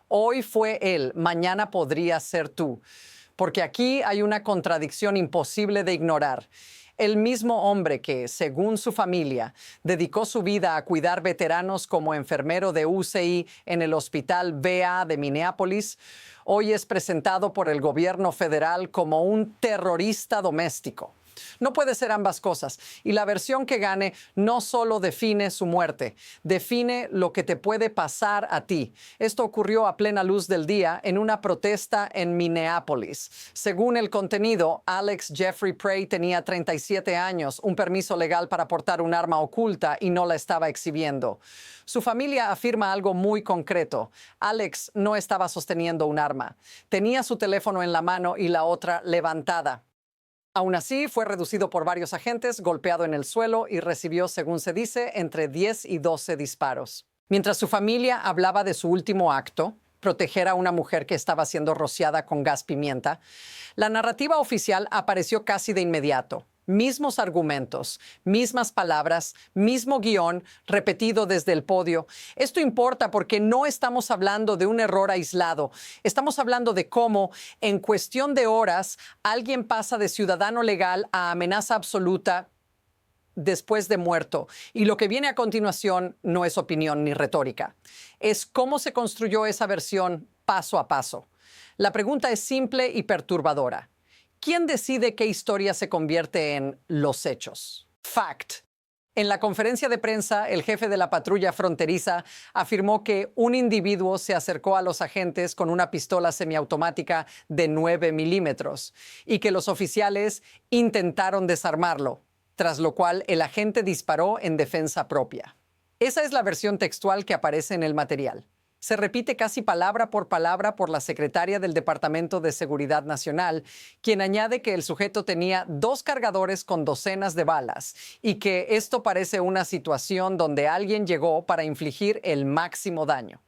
Hoy fue él, mañana podría ser tú. Porque aquí hay una contradicción imposible de ignorar. El mismo hombre que, según su familia, dedicó su vida a cuidar veteranos como enfermero de UCI en el Hospital VA de Minneapolis, hoy es presentado por el gobierno federal como un terrorista doméstico. No puede ser ambas cosas. Y la versión que gane no solo define su muerte, define lo que te puede pasar a ti. Esto ocurrió a plena luz del día en una protesta en Minneapolis. Según el contenido, Alex Jeffrey Prey tenía 37 años, un permiso legal para portar un arma oculta y no la estaba exhibiendo. Su familia afirma algo muy concreto. Alex no estaba sosteniendo un arma. Tenía su teléfono en la mano y la otra levantada. Aún así, fue reducido por varios agentes, golpeado en el suelo y recibió, según se dice, entre 10 y 12 disparos. Mientras su familia hablaba de su último acto, proteger a una mujer que estaba siendo rociada con gas pimienta, la narrativa oficial apareció casi de inmediato. Mismos argumentos, mismas palabras, mismo guión repetido desde el podio. Esto importa porque no estamos hablando de un error aislado. Estamos hablando de cómo, en cuestión de horas, alguien pasa de ciudadano legal a amenaza absoluta después de muerto. Y lo que viene a continuación no es opinión ni retórica. Es cómo se construyó esa versión paso a paso. La pregunta es simple y perturbadora. ¿Quién decide qué historia se convierte en los hechos? Fact. En la conferencia de prensa, el jefe de la patrulla fronteriza afirmó que un individuo se acercó a los agentes con una pistola semiautomática de 9 milímetros y que los oficiales intentaron desarmarlo, tras lo cual el agente disparó en defensa propia. Esa es la versión textual que aparece en el material. Se repite casi palabra por la secretaria del Departamento de Seguridad Nacional, quien añade que el sujeto tenía 2 cargadores con docenas de balas y que esto parece una situación donde alguien llegó para infligir el máximo daño.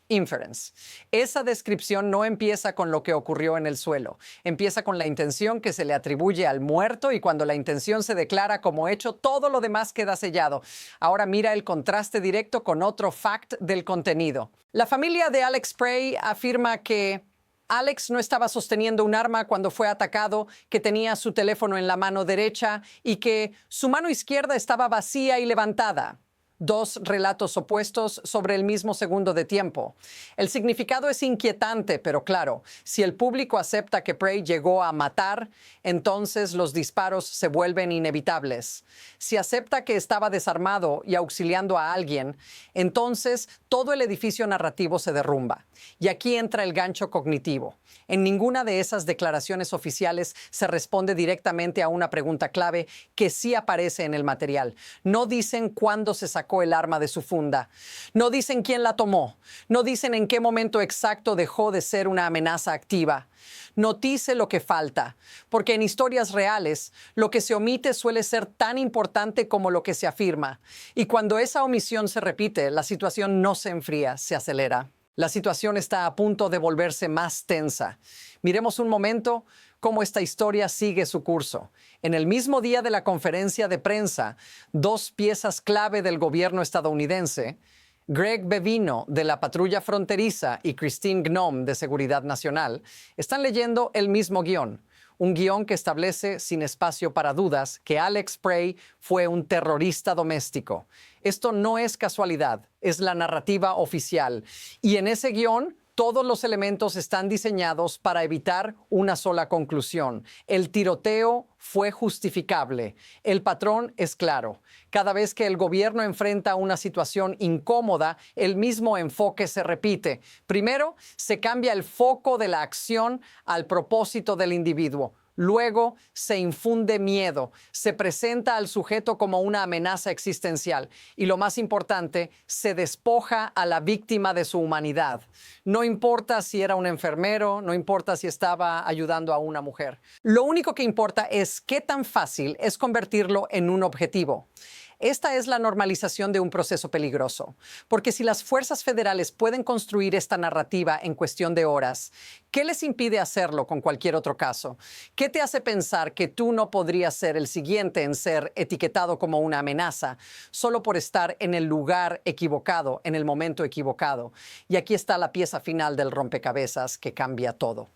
Inference. Esa descripción no empieza con lo que ocurrió en el suelo. Empieza con la intención que se le atribuye al muerto y cuando la intención se declara como hecho, todo lo demás queda sellado. Ahora mira el contraste directo con otro fact del contenido. La familia de Alex Prey afirma que Alex no estaba sosteniendo un arma cuando fue atacado, que tenía su teléfono en la mano derecha y que su mano izquierda estaba vacía y levantada. 2 relatos opuestos sobre el mismo segundo de tiempo. El significado es inquietante, pero claro, si el público acepta que Prey llegó a matar, entonces los disparos se vuelven inevitables. Si acepta que estaba desarmado y auxiliando a alguien, entonces todo el edificio narrativo se derrumba. Y aquí entra el gancho cognitivo. En ninguna de esas declaraciones oficiales se responde directamente a una pregunta clave que sí aparece en el material. No dicen cuándo se sacó el arma de su funda. No dicen quién la tomó. No dicen en qué momento exacto dejó de ser una amenaza activa. Notice lo que falta, porque en historias reales, lo que se omite suele ser tan importante como lo que se afirma. Y cuando esa omisión se repite, la situación no se enfría, se acelera. La situación está a punto de volverse más tensa. Miremos un momento cómo esta historia sigue su curso. En el mismo día de la conferencia de prensa, 2 piezas clave del gobierno estadounidense, Greg Bevino, de la Patrulla Fronteriza, y Christine Gnome, de Seguridad Nacional, están leyendo el mismo guión. Un guión que establece, sin espacio para dudas, que Alex Prey fue un terrorista doméstico. Esto no es casualidad, es la narrativa oficial. Y en ese guión, todos los elementos están diseñados para evitar una sola conclusión. El tiroteo fue justificable. El patrón es claro. Cada vez que el gobierno enfrenta una situación incómoda, el mismo enfoque se repite. Primero, se cambia el foco de la acción al propósito del individuo. Luego se infunde miedo, se presenta al sujeto como una amenaza existencial y lo más importante, se despoja a la víctima de su humanidad. No importa si era un enfermero, no importa si estaba ayudando a una mujer. Lo único que importa es qué tan fácil es convertirlo en un objetivo. Esta es la normalización de un proceso peligroso, porque si las fuerzas federales pueden construir esta narrativa en cuestión de horas, ¿qué les impide hacerlo con cualquier otro caso? ¿Qué te hace pensar que tú no podrías ser el siguiente en ser etiquetado como una amenaza solo por estar en el lugar equivocado, en el momento equivocado? Y aquí está la pieza final del rompecabezas que cambia todo.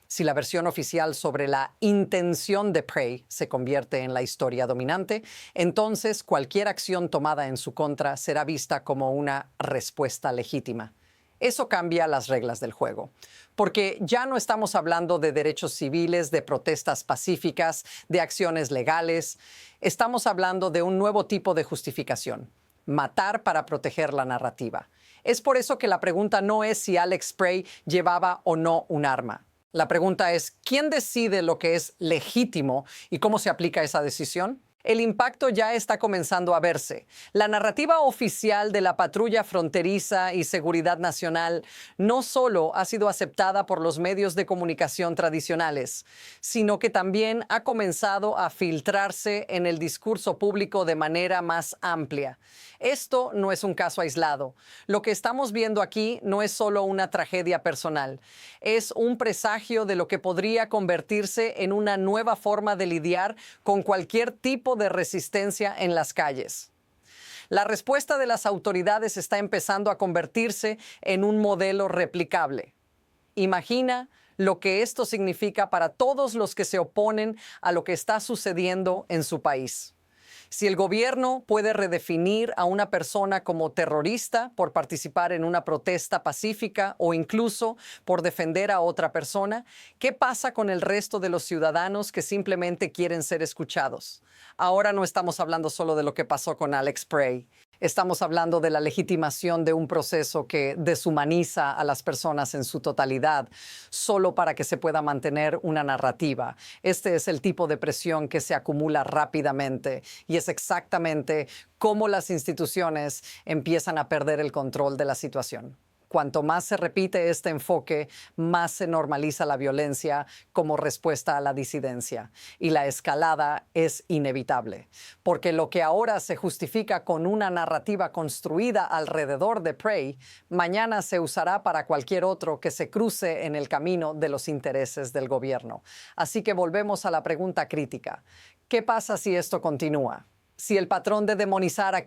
Si la versión oficial sobre la intención de Prey se convierte en la historia dominante, entonces cualquier acción tomada en su contra será vista como una respuesta legítima. Eso cambia las reglas del juego, porque ya no estamos hablando de derechos civiles, de protestas pacíficas, de acciones legales. Estamos hablando de un nuevo tipo de justificación: matar para proteger la narrativa. Es por eso que la pregunta no es si Alex Prey llevaba o no un arma. La pregunta es, ¿quién decide lo que es legítimo y cómo se aplica esa decisión? El impacto ya está comenzando a verse. La narrativa oficial de la Patrulla Fronteriza y Seguridad Nacional no solo ha sido aceptada por los medios de comunicación tradicionales, sino que también ha comenzado a filtrarse en el discurso público de manera más amplia. Esto no es un caso aislado. Lo que estamos viendo aquí no es solo una tragedia personal, es un presagio de lo que podría convertirse en una nueva forma de lidiar con cualquier tipo de resistencia en las calles. La respuesta de las autoridades está empezando a convertirse en un modelo replicable. Imagina lo que esto significa para todos los que se oponen a lo que está sucediendo en su país. Si el gobierno puede redefinir a una persona como terrorista por participar en una protesta pacífica o incluso por defender a otra persona, ¿qué pasa con el resto de los ciudadanos que simplemente quieren ser escuchados? Ahora no estamos hablando solo de lo que pasó con Alex Prey. Estamos hablando de la legitimación de un proceso que deshumaniza a las personas en su totalidad, solo para que se pueda mantener una narrativa. Este es el tipo de presión que se acumula rápidamente y es exactamente cómo las instituciones empiezan a perder el control de la situación. Cuanto más se repite este enfoque, más se normaliza la violencia como respuesta a la disidencia. Y la escalada es inevitable, porque lo que ahora se justifica con una narrativa construida alrededor de Prey, mañana se usará para cualquier otro que se cruce en el camino de los intereses del gobierno. Así que volvemos a la pregunta crítica: ¿qué pasa si esto continúa? Si el patrón de demonizar a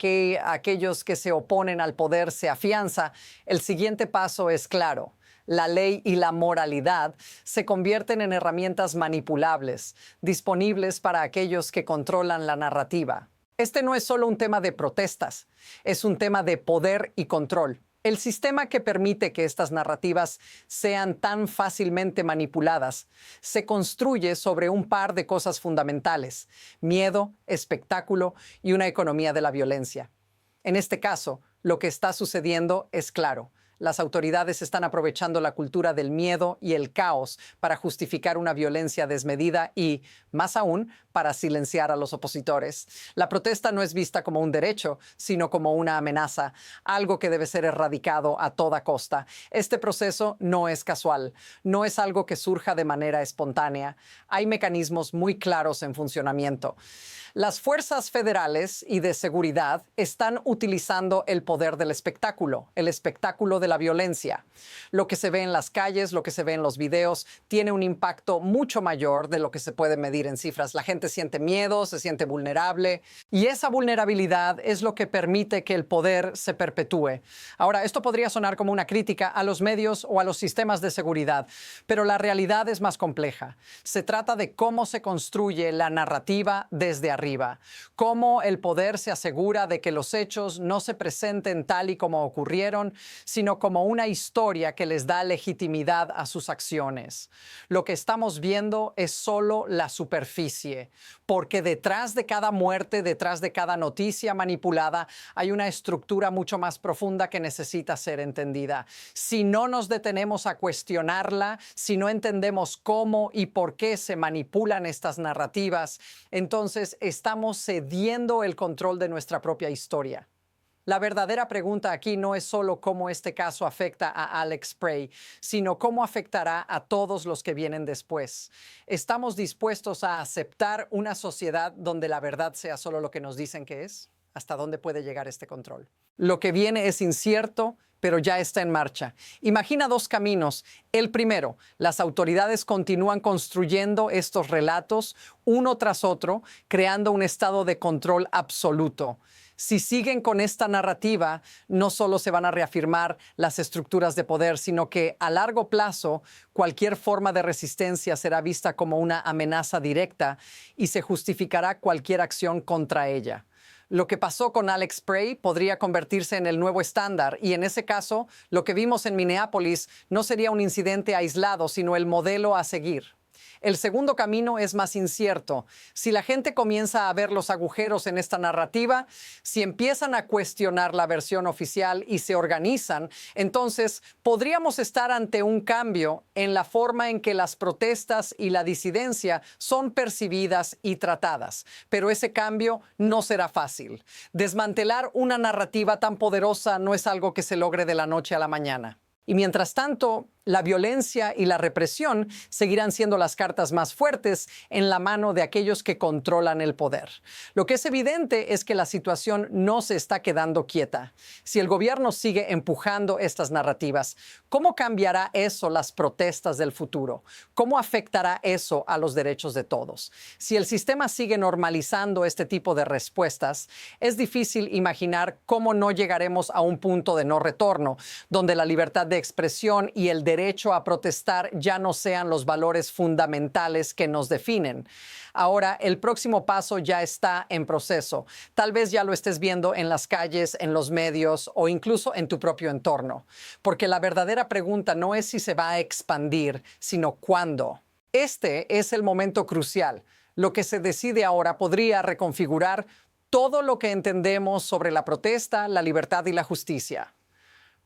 aquellos que se oponen al poder se afianza, el siguiente paso es claro: la ley y la moralidad se convierten en herramientas manipulables, disponibles para aquellos que controlan la narrativa. Este no es solo un tema de protestas, es un tema de poder y control. El sistema que permite que estas narrativas sean tan fácilmente manipuladas se construye sobre un par de cosas fundamentales: miedo, espectáculo y una economía de la violencia. En este caso, lo que está sucediendo es claro. Las autoridades están aprovechando la cultura del miedo y el caos para justificar una violencia desmedida y, más aún, para silenciar a los opositores. La protesta no es vista como un derecho, sino como una amenaza, algo que debe ser erradicado a toda costa. Este proceso no es casual, no es algo que surja de manera espontánea. Hay mecanismos muy claros en funcionamiento. Las fuerzas federales y de seguridad están utilizando el poder del espectáculo, el espectáculo de la violencia. Lo que se ve en las calles, lo que se ve en los videos, tiene un impacto mucho mayor de lo que se puede medir en cifras. La gente siente miedo, se siente vulnerable, y esa vulnerabilidad es lo que permite que el poder se perpetúe. Ahora, esto podría sonar como una crítica a los medios o a los sistemas de seguridad, pero la realidad es más compleja. Se trata de cómo se construye la narrativa desde arriba. Cómo el poder se asegura de que los hechos no se presenten tal y como ocurrieron, sino como una historia que les da legitimidad a sus acciones. Lo que estamos viendo es solo la superficie, porque detrás de cada muerte, detrás de cada noticia manipulada, hay una estructura mucho más profunda que necesita ser entendida. Si no nos detenemos a cuestionarla, si no entendemos cómo y por qué se manipulan estas narrativas, entonces estamos cediendo el control de nuestra propia historia. La verdadera pregunta aquí no es solo cómo este caso afecta a Alex Prey, sino cómo afectará a todos los que vienen después. ¿Estamos dispuestos a aceptar una sociedad donde la verdad sea solo lo que nos dicen que es? hasta dónde puede llegar este control. Lo que viene es incierto, pero ya está en marcha. Imagina dos caminos. El primero, las autoridades continúan construyendo estos relatos uno tras otro, creando un estado de control absoluto. Si siguen con esta narrativa, no solo se van a reafirmar las estructuras de poder, sino que a largo plazo cualquier forma de resistencia será vista como una amenaza directa y se justificará cualquier acción contra ella. Lo que pasó con Alex Spray podría convertirse en el nuevo estándar y en ese caso, lo que vimos en Minneapolis no sería un incidente aislado, sino el modelo a seguir. El segundo camino es más incierto. Si la gente comienza a ver los agujeros en esta narrativa, si empiezan a cuestionar la versión oficial y se organizan, entonces podríamos estar ante un cambio en la forma en que las protestas y la disidencia son percibidas y tratadas. Pero ese cambio no será fácil. Desmantelar una narrativa tan poderosa no es algo que se logre de la noche a la mañana. Y mientras tanto, la violencia y la represión seguirán siendo las cartas más fuertes en la mano de aquellos que controlan el poder. Lo que es evidente es que la situación no se está quedando quieta. Si el gobierno sigue empujando estas narrativas, ¿cómo cambiará eso las protestas del futuro? ¿Cómo afectará eso a los derechos de todos? Si el sistema sigue normalizando este tipo de respuestas, es difícil imaginar cómo no llegaremos a un punto de no retorno, donde la libertad de expresión y el derecho a protestar ya no sean los valores fundamentales que nos definen. Ahora, el próximo paso ya está en proceso. Tal vez ya lo estés viendo en las calles, en los medios o incluso en tu propio entorno. Porque la verdadera pregunta no es si se va a expandir, sino cuándo. Este es el momento crucial. Lo que se decide ahora podría reconfigurar todo lo que entendemos sobre la protesta, la libertad y la justicia.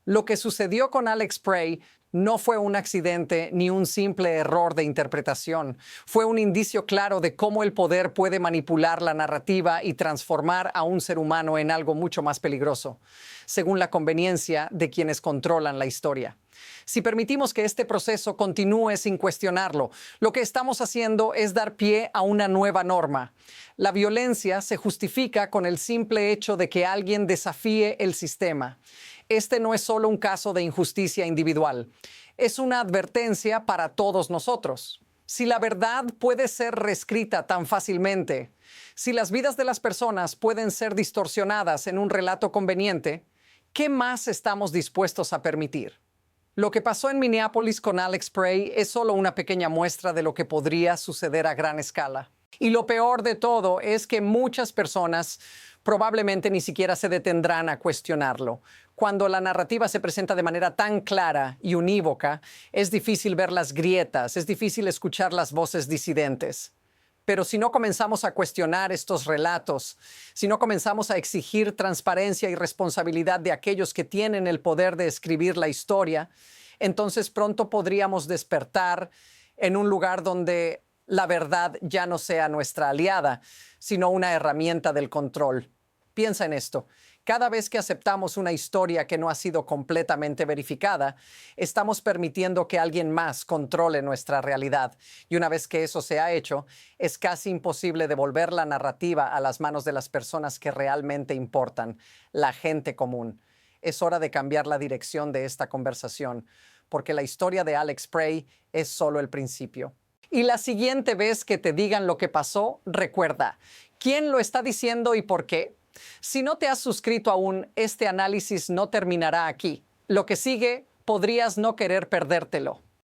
Lo que sucedió con Alex Spray no fue un accidente ni un simple error de interpretación. Fue un indicio claro de cómo el poder puede manipular la narrativa y transformar a un ser humano en algo mucho más peligroso, según la conveniencia de quienes controlan la historia. Si permitimos que este proceso continúe sin cuestionarlo, lo que estamos haciendo es dar pie a una nueva norma. La violencia se justifica con el simple hecho de que alguien desafíe el sistema. Este no es solo un caso de injusticia individual, es una advertencia para todos nosotros. Si la verdad puede ser reescrita tan fácilmente, si las vidas de las personas pueden ser distorsionadas en un relato conveniente, ¿qué más estamos dispuestos a permitir? Lo que pasó en Minneapolis con Alex Spray es solo una pequeña muestra de lo que podría suceder a gran escala. Y lo peor de todo es que muchas personas probablemente ni siquiera se detendrán a cuestionarlo. Cuando la narrativa se presenta de manera tan clara y unívoca, es difícil ver las grietas, es difícil escuchar las voces disidentes. Pero si no comenzamos a cuestionar estos relatos, si no comenzamos a exigir transparencia y responsabilidad de aquellos que tienen el poder de escribir la historia, entonces pronto podríamos despertar en un lugar donde la verdad ya no sea nuestra aliada, sino una herramienta del control. Piensa en esto. Cada vez que aceptamos una historia que no ha sido completamente verificada, estamos permitiendo que alguien más controle nuestra realidad. Y una vez que eso se ha hecho, es casi imposible devolver la narrativa a las manos de las personas que realmente importan, la gente común. Es hora de cambiar la dirección de esta conversación, porque la historia de Alex Spray es solo el principio. Y la siguiente vez que te digan lo que pasó, recuerda, ¿quién lo está diciendo y por qué? Si no te has suscrito aún, este análisis no terminará aquí. Lo que sigue, podrías no querer perdértelo.